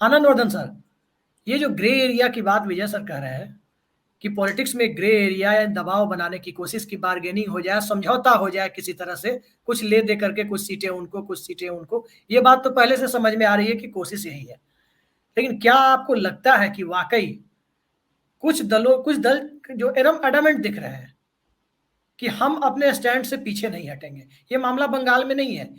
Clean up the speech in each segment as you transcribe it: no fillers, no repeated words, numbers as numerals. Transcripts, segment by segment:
Anandavardhana sir, ये जो grey area की बात विजय सर कह रहे हैं कि पॉलिटिक्स में ग्रे एरिया या दबाव बनाने की कोशिश की, बार्गेनिंग हो जाए, समझौता हो जाए किसी तरह से, कुछ ले दे करके कुछ सीटें उनको कुछ सीटें उनको, ये बात तो पहले से समझ में आ रही है कि कोशिश यही है। लेकिन क्या आपको लगता है कि वाकई कुछ दल जो एकदम एडमेंट दिख रहे हैं कि हम अपने स्टैंड से पीछे नहीं हटेंगे? ये मामला बंगाल में नहीं है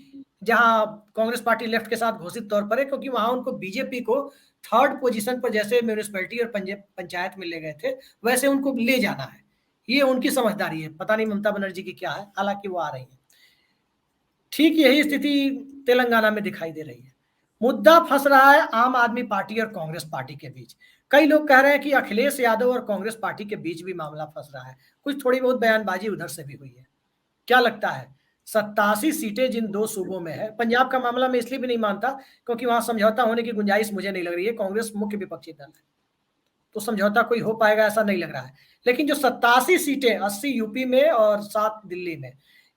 जहां कांग्रेस पार्टी लेफ्ट के साथ घोषित तौर पर है, क्योंकि वहां उनको बीजेपी को थर्ड पोजीशन पर जैसे म्यूनिसिपैलिटी और पंचायत में ले गए थे, वैसे उनको ले जाना है। ये उनकी समझदारी है, पता नहीं ममता बनर्जी की क्या है, हालांकि वो आ रही है। ठीक यही स्थिति तेलंगाना में दिखाई दे रही है। मुद्दा फंस रहा है आम आदमी पार्टी और कांग्रेस पार्टी के बीच। कई लोग कह रहे हैं कि अखिलेश यादव और कांग्रेस पार्टी के बीच भी मामला फंस रहा है, कुछ थोड़ी बहुत बयानबाजी उधर से भी हुई है। क्या लगता है? 87 सीटें जिन दो सूबों में है, पंजाब का मामला मैं इसलिए भी नहीं मानता क्योंकि वहां समझौता होने की गुंजाइश मुझे नहीं लग रही है, कांग्रेस मुख्य विपक्षी दल है, तो समझौता कोई हो पाएगा ऐसा नहीं लग रहा है। लेकिन जो 87 सीटें, 80 यूपी में और 7 दिल्ली में,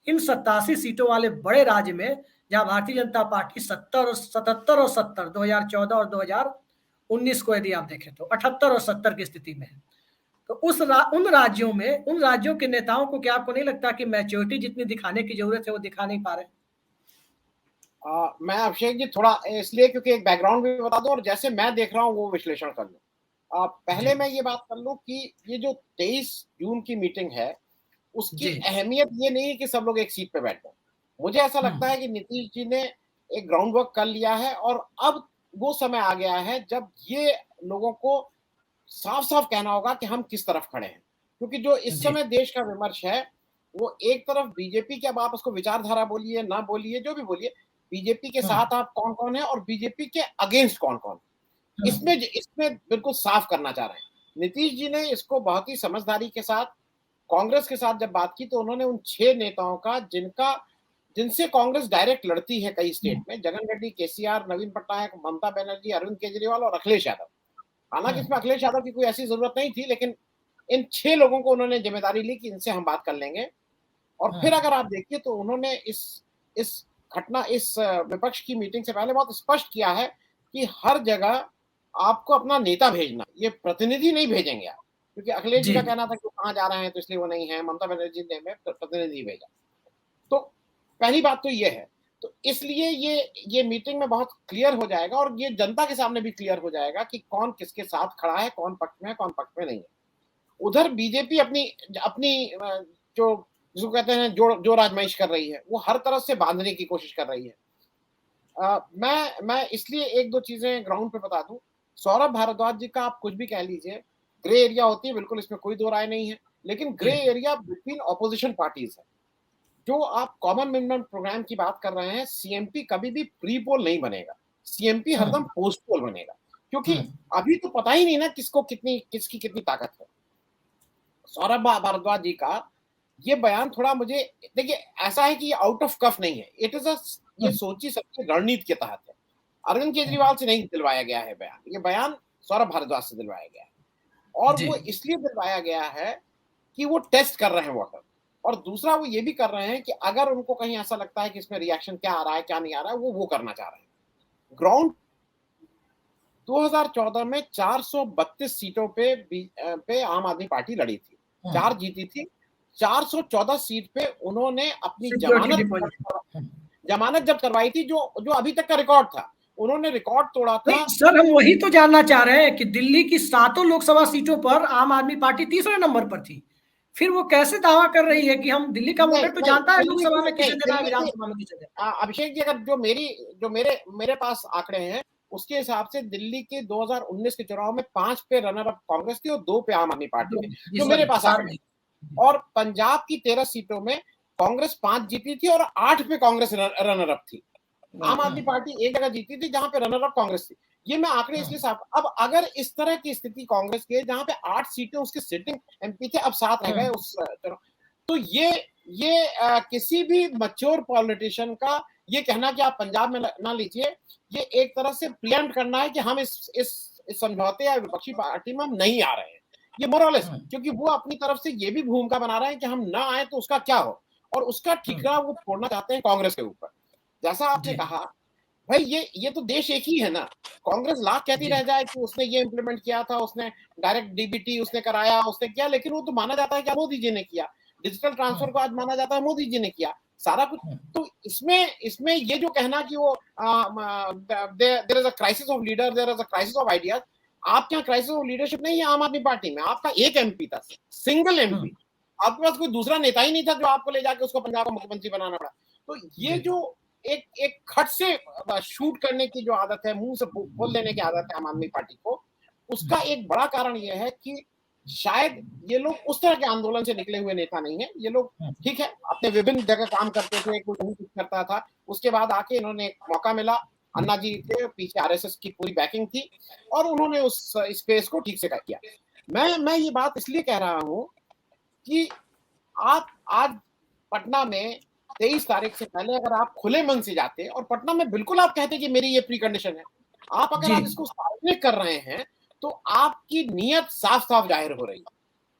इन 87 सीटों वाले बड़े राज्य में जहां भारतीय जनता पार्टी 70 और 77 और 70, 2014 और 2019 को यदि आप देखें तो 78 और 70 की स्थिति में है, तो उन राज्यों के नेताओं को क्या आपको नहीं लगता कि मैच्योरिटी जितनी दिखाने की जरूरत है वो दिखा नहीं पा रहे? मैं अभिषेक जी थोड़ा इसलिए क्योंकि एक बैकग्राउंड भी बता दूं और जैसे मैं देख रहा हूं वो विश्लेषण कर लूं। पहले मैं ये बात कर लूं कि ये जो 23 जून की मीटिंग है उसकी अहमियत ये नहीं है कि सब लोग एक सीट पे बैठ जाए। मुझे ऐसा लगता है कि नीतीश जी ने एक ग्राउंड वर्क कर लिया है और अब वो समय आ गया है जब ये लोगों को साफ साफ कहना होगा कि हम किस तरफ खड़े हैं, क्योंकि जो इस समय देश का विमर्श है वो एक तरफ बीजेपी के, अब आप उसको विचारधारा बोलिए ना बोलिए जो भी बोलिए, बीजेपी के साथ आप कौन कौन है और बीजेपी के अगेंस्ट कौन कौन, इसमें इसमें बिल्कुल साफ करना चाह रहे हैं। नीतीश जी ने इसको बहुत ही समझदारी के साथ कांग्रेस के साथ जब बात की तो उन्होंने उन 6 नेताओं का जिनसे कांग्रेस डायरेक्ट लड़ती है कई स्टेट में, जगन रेड्डी, केसीआर, नवीन पटनायक, ममता बनर्जी, अरविंद केजरीवाल और अखिलेश यादव। हालांकि इसमें अखिलेश यादव की कोई ऐसी जरूरत नहीं थी, लेकिन इन 6 लोगों को उन्होंने जिम्मेदारी ली कि इनसे हम बात कर लेंगे। और फिर अगर आप देखिए तो उन्होंने इस विपक्ष की मीटिंग से पहले बहुत स्पष्ट किया है कि हर जगह आपको अपना नेता भेजना, ये प्रतिनिधि नहीं भेजेंगे आप, क्योंकि अखिलेश जी का कहना था कि वो कहाँ जा रहे हैं तो इसलिए वो नहीं है, ममता बनर्जी ने प्रतिनिधि भेजा। तो पहली बात तो ये है, तो इसलिए ये मीटिंग में बहुत क्लियर हो जाएगा और ये जनता के सामने भी क्लियर हो जाएगा कि कौन किसके साथ खड़ा है, कौन पक्ष में है, कौन पक्ष में नहीं है। उधर बीजेपी अपनी अपनी जो जिसको कहते हैं जो आजमाइश कर रही है, वो हर तरफ से बांधने की कोशिश कर रही है। मैं इसलिए एक दो चीजें ग्राउंड पे बता दूं। सौरभ भारद्वाज जी का आप कुछ भी कह लीजिए, ग्रे एरिया होती है, बिल्कुल इसमें कोई दो राय नहीं है, लेकिन grey area between opposition parties है। जो आप कॉमन मिनिमम प्रोग्राम की बात कर रहे हैं, सीएमपी कभी भी प्री पोल नहीं बनेगा, सीएमपी हरदम पोस्ट पोल बनेगा, क्योंकि अभी तो पता ही नहीं ना किसकी कितनी ताकत है। सौरभ भारद्वाज जी का ये बयान थोड़ा मुझे, देखिए ऐसा है कि ये आउट ऑफ कफ नहीं है, इट इज ये सोची सबकी रणनीति के तहत है। अरविंद केजरीवाल से नहीं दिलवाया गया है बयान, ये बयान सौरभ भारद्वाज से दिलवाया गया है और वो इसलिए दिलवाया गया है कि वो टेस्ट कर रहे हैं वोटर, और दूसरा वो ये भी कर रहे हैं कि अगर उनको कहीं ऐसा लगता है कि इसमें रिएक्शन क्या आ रहा है क्या नहीं आ रहा है, वो करना चाह रहे हैं। ग्राउंड 2014 में 432 सीटों पे आम आदमी पार्टी लड़ी थी, 4 जीती थी। 414 सीट पे उन्होंने अपनी जमानत जब करवाई थी, जो अभी तक का रिकॉर्ड था, उन्होंने रिकॉर्ड तोड़ा था। सर हम वही तो जानना चाह रहे हैं कि दिल्ली की 7 लोकसभा सीटों पर आम आदमी पार्टी तीसरे नंबर पर थी, फिर वो कैसे दावा कर रही है कि हम दिल्ली का वोटर तो जानता है लोकसभा में किसे देना है, विधानसभा में किसे देना है। अभिषेक जी, अगर जो मेरे पास आंकड़े हैं उसके हिसाब से दिल्ली के 2019 के चुनाव में 5 पे रनर अप कांग्रेस थी और 2 पे आम आदमी पार्टी थी, जो मेरे पास आंकड़े। और पंजाब की 13 सीटों में कांग्रेस 5 जीती थी और 8 पे कांग्रेस रनर अप थी। आम आदमी पार्टी एक जगह जीती थी जहां पे रनर अप कांग्रेस थी। ये मैं आंकड़े इसलिए साफ, अब अगर इस तरह की स्थिति कांग्रेस की है जहां पे 8 सीटें उसके सिटिंग एमपी थे, अब 7 रह गए उस, तो ये किसी भी मैच्योर पॉलिटिशियन का ये कहना कि आप पंजाब में ना लीजिए, ये एक तरह से प्रिएम्प्ट करना है कि हम इस समझौते या विपक्षी पार्टी में हम नहीं आ रहे हैं, ये मोरलेस, क्योंकि वो अपनी तरफ से ये भी भूमिका बना रहे हैं कि हम ना आए तो उसका क्या हो, और उसका ठिकाना वो छोड़ना चाहते हैं कांग्रेस के ऊपर। जैसा आपने कहा भाई ये तो देश एक ही है ना। कांग्रेस लाख कहती रह जाए कि उसने ये इम्प्लीमेंट किया था, उसने डायरेक्ट डीबीटी उसने कराया, उसने किया, लेकिन वो तो माना जाता है कि मोदी जी ने किया। डिजिटल ट्रांसफर को आज माना जाता है मोदी जी ने किया सारा कुछ। तो इसमें इसमें ये जो कहना कि वो there is a crisis of leader, there is a crisis of ideas, आपके यहाँ क्राइसिस ऑफ लीडरशिप नहीं है आम आदमी पार्टी में। आपका एक एमपी था, सिंगल एमपी, आपके पास कोई दूसरा नेता ही नहीं था जो आपको ले जाके उसको पंजाब का मुख्यमंत्री बनाना पड़ा। तो ये जो एक खट से शूट करने की जो आदत है, मुंह से बोल देने की आदत है आम आदमी पार्टी को, उसका एक बड़ा कारण यह है कि शायद ये लोग उस तरह के आंदोलन से निकले हुए नेता नहीं है। ये लोग ठीक है अपने विभिन्न जगह काम करते थे, कोई कहीं कुछ करता था, उसके बाद आके इन्होंने एक मौका मिला, अन्ना जी के पीछे आरएसएस की पूरी बैकिंग थी और उन्होंने उस स्पेस को ठीक से किया। मैं ये बात इसलिए कह रहा हूं कि आप आज पटना में 23 तारीख से पहले अगर आप खुले मन से जाते और पटना में बिल्कुल आप कहते कि मेरी ये प्री कंडीशन है, आप अगर आप इसको सार्वजनिक कर रहे हैं तो आपकी नीयत साफ साफ जाहिर हो रही है,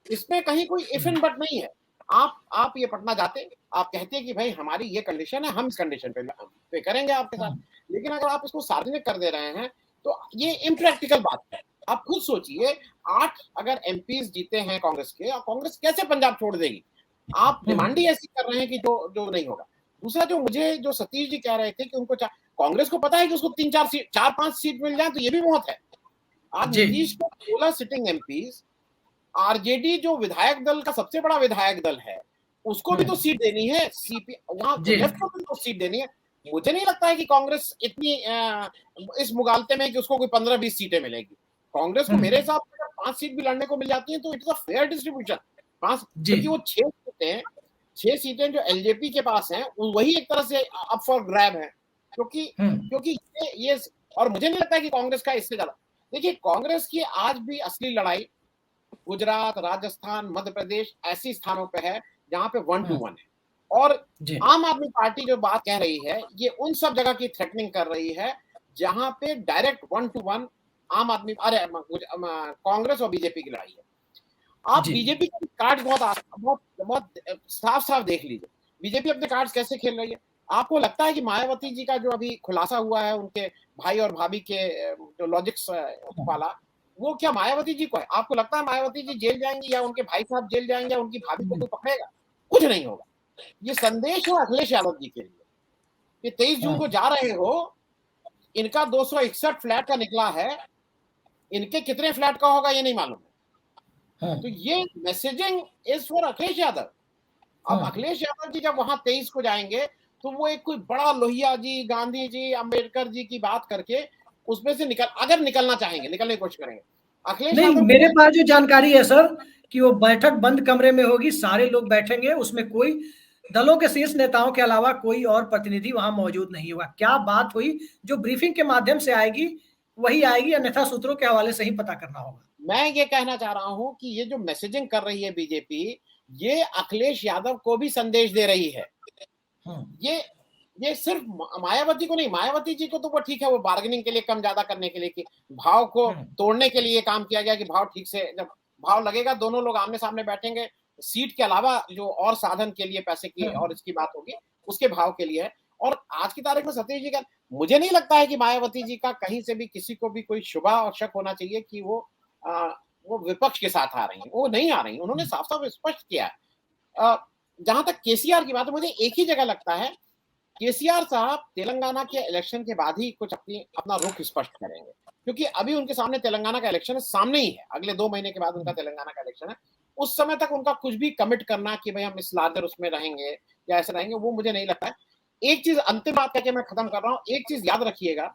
इसमें कहीं कोई इफ एंड बट नहीं है। आप ये पटना जाते, आप कहते हैं कि भाई हमारी ये कंडीशन है, हम इस कंडीशन पे करेंगे आपके साथ, लेकिन अगर आप इसको सार्वजनिक कर दे रहे हैं तो ये इम्प्रैक्टिकल बात है। आप खुद सोचिए, 8 अगर एमपीज जीते हैं कांग्रेस के, और कांग्रेस कैसे पंजाब छोड़ देगी? आप डिमांड ही ऐसी कर रहे हैं कि जो नहीं होगा। दूसरा जो सतीश जी कह रहे थे कि उनको कांग्रेस को पता है कि उसको 4-5 सीट मिल जाए तो ये भी बहुत है। आज नीतीश को 16 सिटिंग एमपीज, आरजेडी जो विधायक दल का सबसे बड़ा विधायक दल है उसको भी तो सीट देनी है, सीपी वहां लेफ्ट को भी तो सीट देनी है। मुझे नहीं लगता है कि कांग्रेस इतनी इस मुगालते में कि उसको कोई 15-20 सीटें मिलेगी। कांग्रेस को मेरे हिसाब से 5 सीट भी लड़ने को मिल जाती है तो it is a fair distribution. 5, क्योंकि वो 6 सीटें जो एलजेपी के पास हैं वही एक तरह से अप फॉर ग्रैब है, क्योंकि ये और मुझे नहीं लगता है कि कांग्रेस का इससे ज्यादा। देखिए कांग्रेस की आज भी असली लड़ाई गुजरात, राजस्थान, मध्य प्रदेश ऐसी स्थानों पे है जहां पे 1 to 1 है, और आम आदमी पार्टी जो बात कह रही है ये उन सब जगह की थ्रेटनिंग कर रही है जहां पे डायरेक्ट 1 to 1 आम आदमी कांग्रेस और बीजेपी की लड़ाई है। आप बीजेपी के कार्ड बहुत साफ साफ देख लीजिए, बीजेपी अपने कार्ड्स कैसे खेल रही है। आपको लगता है कि मायावती जी का जो अभी खुलासा हुआ है उनके भाई और भाभी के जो लॉजिक्स वाला, वो क्या मायावती जी को है? आपको लगता है मायावती जी जेल जाएंगी या उनके भाई साहब जेल जाएंगे या उनकी भाभी को कोई पकड़ेगा? कुछ नहीं होगा। ये संदेश है अखिलेश यादव जी के लिए कि 23 जून को जा रहे हो, इनका 261 फ्लैट का निकला है, इनके कितने फ्लैट का होगा ये नहीं मालूम है। तो ये messaging is for Akhilesh Yadav. अब अखिलेश यादव जी जब वहां 23 को जाएंगे तो वो एक कोई बड़ा लोहिया जी, गांधी जी, अंबेडकर जी की बात करके उसमें से अगर निकलना चाहेंगे, निकलने की कोशिश करेंगे। अखिलेश नहीं, मेरे पास जो जानकारी है सर कि वो बैठक बंद कमरे में होगी, सारे लोग बैठेंगे, उसमें कोई दलों के शीर्ष नेताओं के अलावा कोई और प्रतिनिधि वहां मौजूद नहीं होगा। क्या बात हुई जो ब्रीफिंग के माध्यम से आएगी वही आएगी, अन्यथा सूत्रों के हवाले से ही पता करना होगा। मैं ये कहना चाह रहा हूं कि ये जो मैसेजिंग कर रही है बीजेपी, ये अखिलेश यादव को भी संदेश दे रही है। ये सिर्फ मायावती को नहीं, मायावती जी को तो वो ठीक है, वो बार्गेनिंग के लिए कम ज्यादा करने के लिए, कि भाव को तोड़ने के लिए काम किया गया कि भाव ठीक से, जब भाव लगेगा दोनों लोग आमने सामने बैठेंगे, सीट के अलावा जो और साधन के लिए पैसे की और इसकी बात होगी उसके भाव के लिए है। और आज की तारीख में सतीश जी का, मुझे नहीं लगता है कि मायावती जी का कहीं से भी किसी को भी कोई शुबा और शक होना चाहिए कि वो विपक्ष के साथ आ रही है। वो नहीं आ रही, उन्होंने साफ साफ स्पष्ट किया है। जहां तक केसीआर की बात है, मुझे एक ही जगह लगता है केसीआर साहब तेलंगाना के इलेक्शन के बाद ही कुछ अपना रुख स्पष्ट करेंगे, क्योंकि अभी उनके सामने तेलंगाना का इलेक्शन सामने ही है, अगले 2 महीने के बाद उनका तेलंगाना का इलेक्शन है। उस समय तक उनका कुछ भी कमिट करना कि भाई हम इस लार्जर उसमें रहेंगे या ऐसे रहेंगे, वो मुझे नहीं लगता है। एक चीज अंतिम बात करके मैं खत्म कर रहा हूं, एक चीज याद रखिएगा,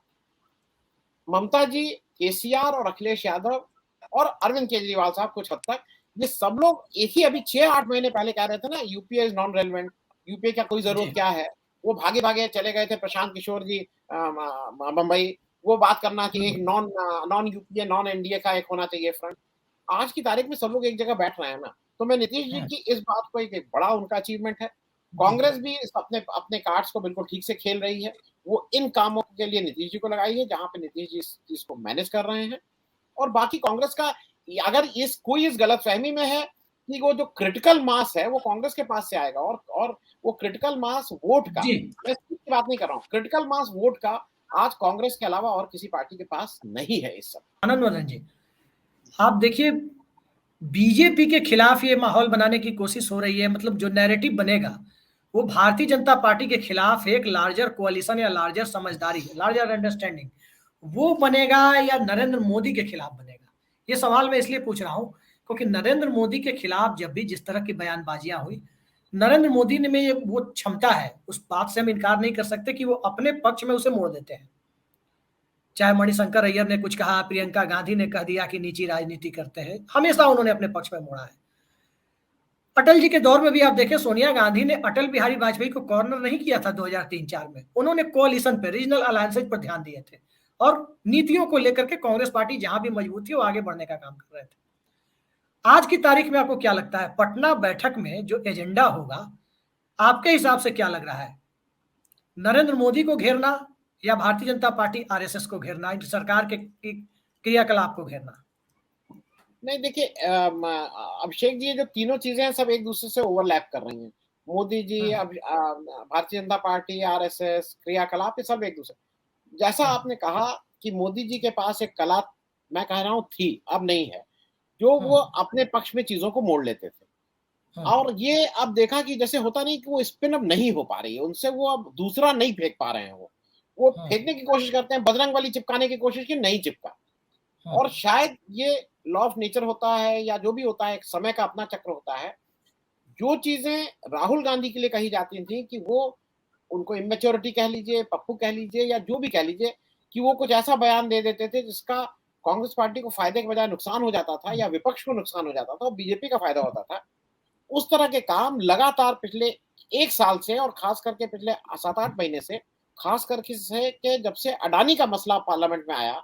ममता जी, केसीआर और अखिलेश यादव और अरविंद केजरीवाल साहब कुछ हद तक, ये सब लोग एक ही अभी 6-8 महीने पहले कह रहे थे ना UPA is non relevant, UPA का कोई जरूरत क्या है। वो भागे भागे चले गए थे प्रशांत किशोर जी मुंबई, वो बात करना कि एक नॉन यूपीए नॉन एनडीए का एक होना चाहिए फ्रंट। आज की तारीख में सब लोग एक जगह बैठ रहे हैं ना, तो मैं नीतीश जी की इस बात को एक बड़ा उनका अचीवमेंट है। कांग्रेस भी अपने अपने कार्ड्स को बिल्कुल ठीक से खेल रही है, वो इन कामों के लिए नीतीश जी को लगाई है जहां पे नीतीश जी इस चीज को मैनेज कर रहे हैं। और बाकी कांग्रेस का अगर कोई इस गलत फहमी में है कि वो जो क्रिटिकल मास है वो कांग्रेस के पास से आएगा, और वो क्रिटिकल मास वोट का, मैं सीट की बात नहीं कर रहा हूँ, क्रिटिकल मास वोट का आज कांग्रेस के अलावा और किसी पार्टी के पास नहीं है इस समय। आनंद वर्धन जी, आप देखिए बीजेपी के खिलाफ ये माहौल बनाने की कोशिश हो रही है, मतलब जो नैरेटिव बनेगा वो भारतीय जनता पार्टी के खिलाफ एक लार्जर कोalition या लार्जर समझदारी, लार्जर अंडरस्टैंडिंग वो बनेगा या नरेंद्र मोदी के खिलाफ बनेगा। ये सवाल मैं इसलिए पूछ रहा हूं क्योंकि नरेंद्र मोदी के खिलाफ जब भी जिस तरह की बयानबाजियां हुई, नरेंद्र मोदी ने में ये वो क्षमता है, उस बात से हम इनकार नहीं कर सकते कि वो अपने पक्ष में उसे मोड़ देते हैं। चाहे मणिशंकर अय्यर ने कुछ कहा, प्रियंका गांधी ने कह दिया कि नीची राजनीति करते हैं, हमेशा उन्होंने अपने पक्ष में मोड़ा है। अटल जी के दौर में भी आप देखें, सोनिया गांधी ने अटल बिहारी वाजपेयी को कॉर्नर नहीं किया था 2003-4 में, उन्होंने कोalition पे, रीजनल अलायंसेज पर ध्यान दिए थे और नीतियों को लेकर के कांग्रेस पार्टी जहां भी मजबूत थी वो आगे बढ़ने का काम कर रहे थे। आज की तारीख में आपको क्या लगता है, पटना बैठक में जो एजेंडा होगा आपके हिसाब से क्या लग रहा है? नरेंद्र मोदी को घेरना या भारतीय जनता पार्टी आरएसएस को घेरना, सरकार के क्रियाकलाप को घेरना? नहीं देखिए, अभिषेक जी, ये जो तीनों चीजें हैं सब एक दूसरे से ओवरलैप कर रही हैं। मोदी जी, अब भारतीय जनता पार्टी, आरएसएस, क्रियाकलाप, ये सब एक दूसरे, जैसा आपने कहा कि मोदी जी के पास एक कला, मैं कह रहा हूं थी, अब नहीं है, जो वो अपने पक्ष में चीजों को मोड़ लेते थे। और ये अब देखा कि जैसे होता नहीं कि वो स्पिन अब नहीं हो पा रही है उनसे, वो अब दूसरा नहीं फेंक पा रहे हैं, वो फेंकने की कोशिश करते हैं, बजरंग वाली चिपकाने की कोशिश की, नहीं चिपका। और शायद ये लॉ ऑफ नेचर होता है या जो भी होता है, एक समय का अपना चक्र होता है। जो चीजें राहुल गांधी के लिए कही जाती थी कि वो, उनको इमेच्योरिटी कह लीजिए, पप्पू कह लीजिए, या जो भी कह लीजिए, कि वो कुछ ऐसा बयान दे देते थे जिसका कांग्रेस पार्टी को फायदे के बजाय नुकसान हो जाता था या विपक्ष को नुकसान हो जाता था और बीजेपी का फायदा होता था। उस तरह के काम लगातार पिछले 1 साल से, और खास करके पिछले 7-8 महीने से, खास करके से के जब से अडानी का मसला पार्लियामेंट में आया,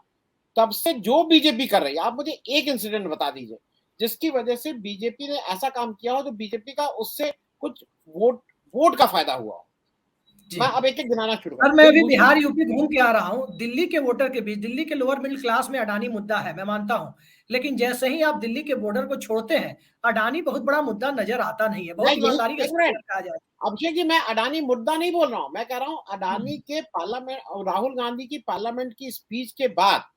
तब से जो बीजेपी कर रही है, आप मुझे एक इंसिडेंट बता दीजिए जिसकी वजह से बीजेपी ने ऐसा काम किया हो जो बीजेपी का उससे कुछ वोट का फायदा हुआ हो। मैं अब एक-एक गिनाना शुरू सर, करूँ। मैं अभी बिहार यूपी घूम के आ रहा हूँ, दिल्ली के वोटर के बीच, दिल्ली के लोअर मिडिल क्लास में अडानी मुद्दा है, मैं मानता हूँ, लेकिन जैसे ही आप दिल्ली के बॉर्डर को छोड़ते हैं, अडानी बहुत बड़ा मुद्दा नजर आता नहीं है, बहुत ईमानदारी के साथ कहा जाए। अभिषेक जी, मैं अडानी मुद्दा नहीं बोल रहा हूँ, मैं कह रहा हूँ अडानी के पार्लियामेंट, राहुल गांधी की पार्लियामेंट की स्पीच के बाद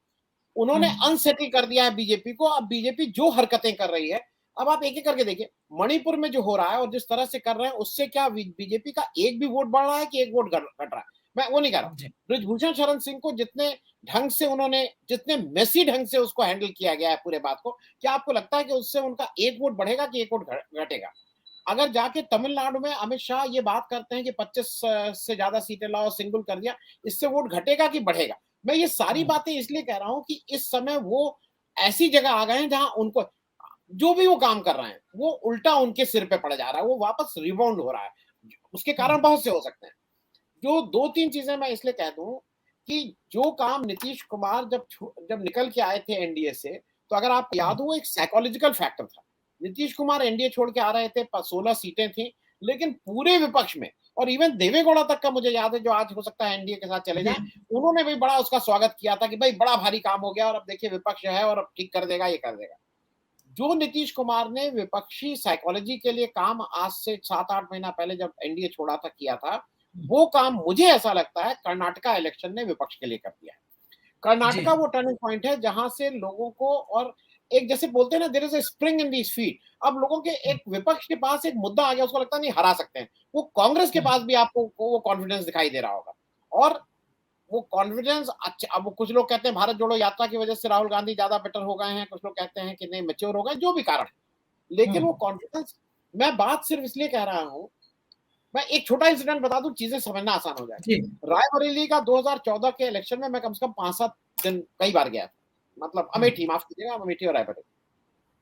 उन्होंने अनसेटल कर दिया है बीजेपी को। अब बीजेपी जो हरकतें कर रही है, अब आप एक एक करके देखिए, मणिपुर में जो हो रहा है और जिस तरह से कर रहे हैं, उससे क्या बीजेपी का एक भी वोट बढ़ रहा है कि एक वोट घट रहा है? मैं वो नहीं कह रहा हूँ। ब्रिजभूषण शरण सिंह को जितने ढंग से उन्होंने, जितने मेसी ढंग से उसको हैंडल किया गया है पूरे बात को, क्या आपको लगता है कि उससे उनका एक वोट बढ़ेगा कि एक वोट घटेगा? अगर जाके तमिलनाडु में अमित शाह ये बात करते हैं कि 25 से ज्यादा सीटें लाओ, सिंगल कर दिया, इससे वोट घटेगा कि बढ़ेगा? मैं ये सारी बातें इसलिए कह रहा हूं कि इस समय वो ऐसी जगह आ गए हैं जहां उनको जो भी वो काम कर रहे हैं वो उल्टा उनके सिर पे पड़ जा रहा है, वो वापस रिबाउंड हो रहा है। उसके कारण बहुत से हो सकते हैं। जो 2-3 चीजें मैं इसलिए कह दूं कि जो काम नीतीश कुमार जब निकल के आए थे एनडीए से, तो अगर आप याद हो, एक साइकोलॉजिकल फैक्टर था। नीतीश कुमार एनडीए छोड़ के आ रहे थे, 16 सीटें थी, लेकिन पूरे विपक्ष में, और इवन देवेगौड़ा तक का मुझे याद है, जो आज हो सकता है एनडीए के साथ चले जाए, उन्होंने भी बड़ा उसका स्वागत किया था कि भाई बड़ा भारी काम हो गया और अब देखिए विपक्ष है और अब ठीक कर देगा, ये कर देगा। जो नीतीश कुमार ने विपक्षी साइकोलॉजी के लिए काम आज से 7-8 महीना पहले जब एनडीए छोड़ा था किया था, वो काम मुझे ऐसा लगता है कर्नाटका इलेक्शन ने विपक्ष के लिए कर दिया है। कर्नाटका वो टर्निंग पॉइंट है जहां से लोगों को, और एक जैसे बोलते हैं ना, there is a spring in these feet. अब लोगों के एक विपक्ष के पास एक मुद्दा आ गया, उसको लगता नहीं हरा सकते हैं। वो कांग्रेस के पास भी आपको वो कॉन्फिडेंस दिखाई दे रहा होगा, और वो कॉन्फिडेंस अच्छा। अब कुछ लोग कहते हैं भारत जोड़ो यात्रा की वजह से राहुल गांधी ज्यादा बेटर हो गए हैं, कुछ लोग कहते हैं कि नहीं मैच्योर हो गए, जो भी कारण, लेकिन वो कॉन्फिडेंस, मैं बात सिर्फ इसलिए कह रहा हूं, मैं एक छोटा इंसिडेंट बता दूं, चीजें समझना आसान हो जाए। रायबरेली का 2014 के इलेक्शन में मैं कम से कम 5-7 दिन कई बार गया था, मतलब अमेठी, माफ कीजिएगा, अमेठी और रायबरेली।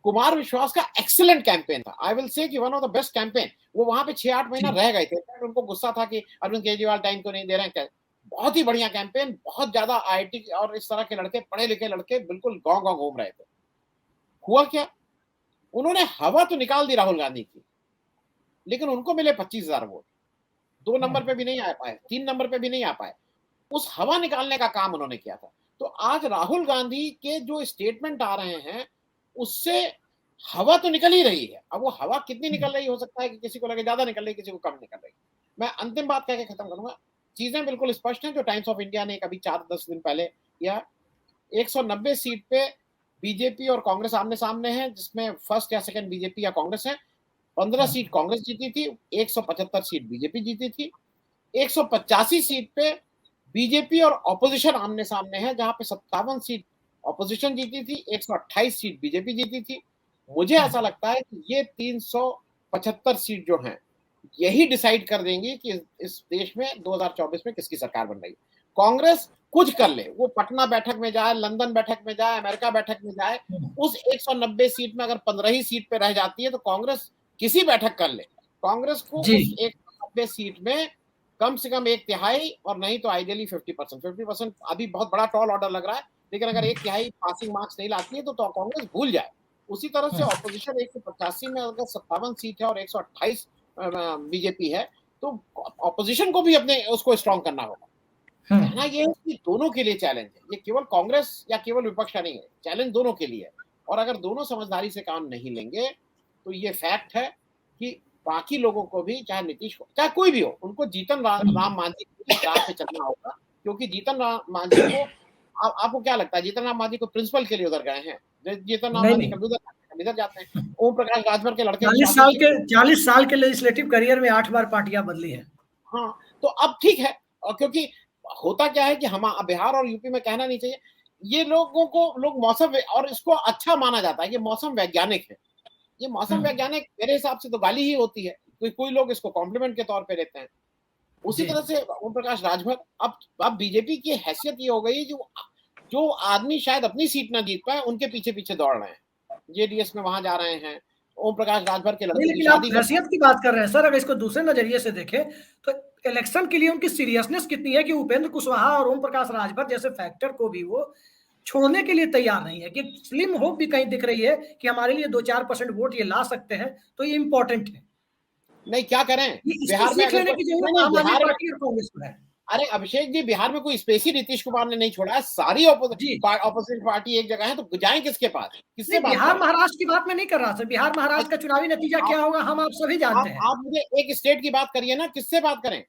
कुमार विश्वास का एक्सीलेंट कैंपेन था, आई विल से कि one of the best campaign. वो वहां पे 6-8 महीना रह गए थे, उनको गुस्सा था कि अरविंद केजरीवाल टाइम को नहीं दे रहे हैं। बहुत ही बढ़िया कैंपेन, बहुत ज्यादा आईआईटी और इस तरह के लड़के, पढ़े लिखे लड़के बिल्कुल गांव गांव घूम रहे थे। हुआ क्या, उन्होंने हवा तो निकाल दी राहुल गांधी की, लेकिन उनको मिले 25,000 वोट। 2 नंबर पे भी नहीं आ पाए, 3 नंबर पे भी नहीं आ पाए। उस हवा निकालने का काम उन्होंने किया था। तो आज राहुल गांधी के जो स्टेटमेंट आ रहे हैं, उससे हवा तो निकल ही रही है। अब वो हवा कितनी निकल रही हो सकता है कि किसी को लगे ज्यादा निकल रही, किसी को कम निकल रही। मैं अंतिम बात कह के खत्म करूंगा। चीजें बिल्कुल स्पष्ट हैं जो टाइम्स ऑफ इंडिया ने कभी 4-10 दिन पहले किया। 190 सीट पे बीजेपी और कांग्रेस आमने सामने है, जिसमें फर्स्ट या सेकंड बीजेपी या कांग्रेस है। 15 सीट कांग्रेस जीती थी, 175 सीट बीजेपी जीती थी। 185 सीट पे बीजेपी और ऑपोजिशन आमने सामने है, जहां पे 57 सीट ऑपोजिशन जीती थी, 128 सीट बीजेपी जीती थी। मुझे ऐसा लगता है कि ये 375 सीट जो हैं, यही डिसाइड कर देंगी कि इस देश में 2024 में किसकी सरकार बन रही है। कांग्रेस कुछ कर ले, वो पटना बैठक में जाए, लंदन बैठक में जाए, अमेरिका बैठक में जाए, उस 190 सीट में अगर 15 ही सीट पे रह जाती है तो कांग्रेस किसी बैठक कर ले, कांग्रेस को उस 190 सीट में कम से कम 1/3 और नहीं तो आइडियली 50% अभी बहुत बड़ा टॉल ऑर्डर लग रहा है, लेकिन अगर 1/3 पासिंग मार्क्स नहीं लाती है तो कांग्रेस भूल जाए। उसी तरह से ऑपोजिशन 185 में अगर 57 सीट है और 128 बीजेपी है, तो ऑपोजिशन को भी अपने उसको स्ट्रॉन्ग करना होगा। कहना यह है कि दोनों के लिए चैलेंज है, ये केवल कांग्रेस या केवल विपक्ष का नहीं है, चैलेंज दोनों के लिए है। और अगर दोनों समझदारी से काम नहीं लेंगे तो ये फैक्ट है कि बाकी लोगों को भी, चाहे नीतीश को, चाहे कोई भी हो, उनको जीतन राम मांझी की राह पे चलना होगा। क्योंकि जीतन राम मांझी को, आपको क्या लगता है, जीतन राम मांझी को प्रिंसिपल के लिए उधर गए हैं? जीतन राम मांझी इधर जाते हैं। ओम प्रकाश राजभर के लड़के 40 साल के लेजिस्लेटिव करियर में 8 बार पार्टियां बदली है। हाँ, तो अब ठीक है, क्योंकि होता क्या है कि हम बिहार और यूपी में कहना नहीं चाहिए, ये लोगों को लोग मौसम, और इसको अच्छा माना जाता है, ये मौसम वैज्ञानिक है। ये मौसम वैज्ञानिक मेरे हिसाब से तो गाली ही होती है, कोई लोग इसको कॉम्प्लीमेंट के तौर पे लेते हैं। उसी तरह से ओम प्रकाश राजभर, अब बीजेपी की हैसियत ये हो गई है, जो आदमी शायद अपनी सीट ना जीत पाए, उनके पीछे पीछे दौड़ रहे हैं, जेडीएस में वहां जा रहे हैं, ओम प्रकाश राजभर के लड़के की शादी। हैसियत की बात कर रहे हैं सर, अगर इसको दूसरे नजरिए से देखें तो इलेक्शन के लिए उनकी सीरियसनेस कितनी है कि उपेंद्र कुशवाहा और ओम प्रकाश राजभर जैसे फैक्टर को भी वो छोड़ने के लिए तैयार नहीं है, कि स्लिम होप भी कहीं दिख रही है कि हमारे लिए 2-4% वोट ये ला सकते हैं, तो ये इंपॉर्टेंट है। नहीं, क्या करें, बिहार में लेने की जरूरत आम आदमी पार्टी और कांग्रेस को है। अरे अभिषेक जी, बिहार में कोई स्पेस ही नीतीश कुमार ने नहीं छोड़ा है, सारी ऑपोजिशन पार्टी एक जगह है, तो जाएं किसके पास, किससे बात? बिहार महाराष्ट्र की बात मैं नहीं कर रहा सर, बिहार महाराष्ट्र का चुनावी नतीजा क्या होगा हम आप सभी जानते हैं। आप मुझे एक स्टेट की बात करिए ना, किससे बात करें?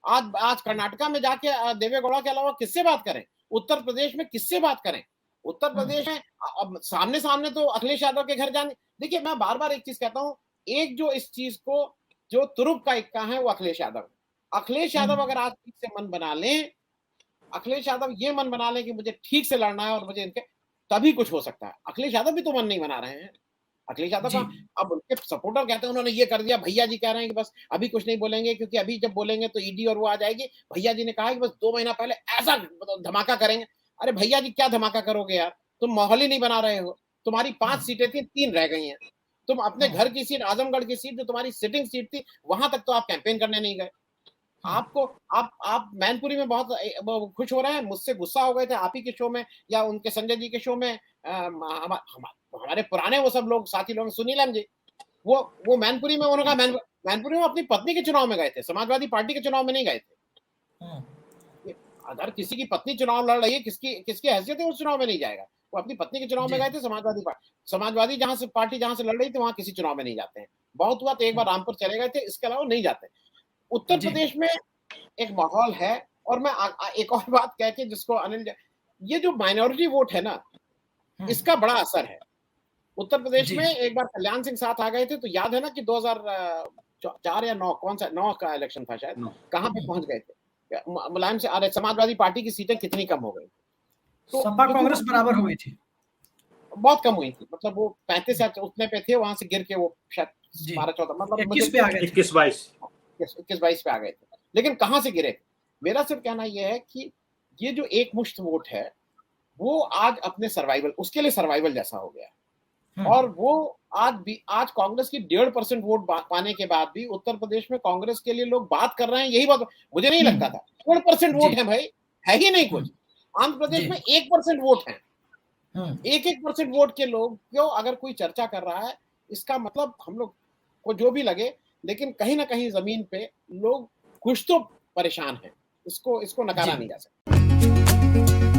आज कर्नाटका में जाके देवेगौड़ा के अलावा किससे बात करें? उत्तर प्रदेश में किससे बात करें? उत्तर प्रदेश में अब सामने सामने तो अखिलेश यादव के घर जाने। देखिए, मैं बार बार एक चीज कहता हूं, एक जो इस चीज को जो तुरुप का इक्का है वो अखिलेश यादव। अखिलेश यादव अगर आज ठीक से मन बना लें, अखिलेश यादव ये मन बना लें कि मुझे ठीक से लड़ना है और मुझे इनके, तभी कुछ हो सकता है। अखिलेश यादव भी तो मन नहीं बना रहे हैं। अखिलेश यादव का अब उनके सपोर्टर कहते हैं उन्होंने ये कर दिया, भैया जी कह रहे हैं कि बस अभी कुछ नहीं बोलेंगे, क्योंकि अभी जब बोलेंगे तो ईडी और वो आ जाएगी। भैया जी ने कहा कि बस 2 महीना पहले ऐसा धमाका करेंगे। अरे भैया जी, क्या धमाका करोगे यार, तुम माहौल ही नहीं बना रहे हो। तुम्हारी 5 सीटें थी, 3 रह गई हैं। तुम अपने घर की सीट, आजमगढ़ की सीट, जो तुम्हारी सिटिंग सीट थी, वहां तक तो आप कैंपेन करने नहीं गए। आपको आप मैनपुरी में बहुत खुश हो रहे हैं, मुझसे गुस्सा हो गए थे आप ही के शो में या उनके संजय जी के शो में। हमारे पुराने वो सब लोग, साथी लोग, सुनीलम जी, वो मैनपुरी में, उन्होंने कहा मैनपुरी में अपनी पत्नी के चुनाव में गए थे, समाजवादी पार्टी के चुनाव में नहीं गए थे। अगर किसी की पत्नी चुनाव लड़ रही है, किसकी हैसियत है उस चुनाव में नहीं जाएगा? वो अपनी पत्नी के चुनाव में गए थे। समाजवादी जहां से लड़ रही थी, वहां किसी चुनाव में नहीं जाते हैं। बहुत हुआ तो एक बार रामपुर चले गए थे, इसके अलावा नहीं जाते। उत्तर प्रदेश में एक माहौल है। और मैं एक और बात कह के, जिसको अनिल, ये जो माइनॉरिटी वोट है ना, इसका बड़ा असर है। उत्तर प्रदेश में एक बार कल्याण सिंह साथ आ गए थे, तो याद है ना कि 2004 या 9, कौन सा 9 का इलेक्शन था शायद, कहां पे पहुंच गए थे? मुलायम से, अरे समाजवादी पार्टी की सीटें कितनी कम हो गई, तो सपा कांग्रेस बराबर हो गई थी, बहुत कम हुई थी। मतलब वो 35 या उतने पे थे, वहां से गिर के वो शायद 12-14, मतलब 21 पे आ गए, 21-22 पे आ गए थे। लेकिन कहां से गिरे? मेरा सिर्फ कहना यह है कि ये जो एक मुश्त वोट है, वो आज अपने सर्वाइवल, उसके लिए सर्वाइवल जैसा हो गया है। और वो आज कांग्रेस की 1.5% वोट पाने के बाद भी उत्तर प्रदेश में कांग्रेस के लिए लोग बात कर रहे हैं। यही बात मुझे नहीं लगता था। 1% वोट है भाई, है ही नहीं कुछ। आंध्र प्रदेश में 1% वोट है। 1% वोट के लोग क्यों, अगर कोई चर्चा कर रहा है, इसका मतलब हम लोग को जो भी लगे, लेकिन कहीं ना कहीं जमीन पे लोग कुछ तो परेशान हैं। इसको नकारा नहीं जा सकता।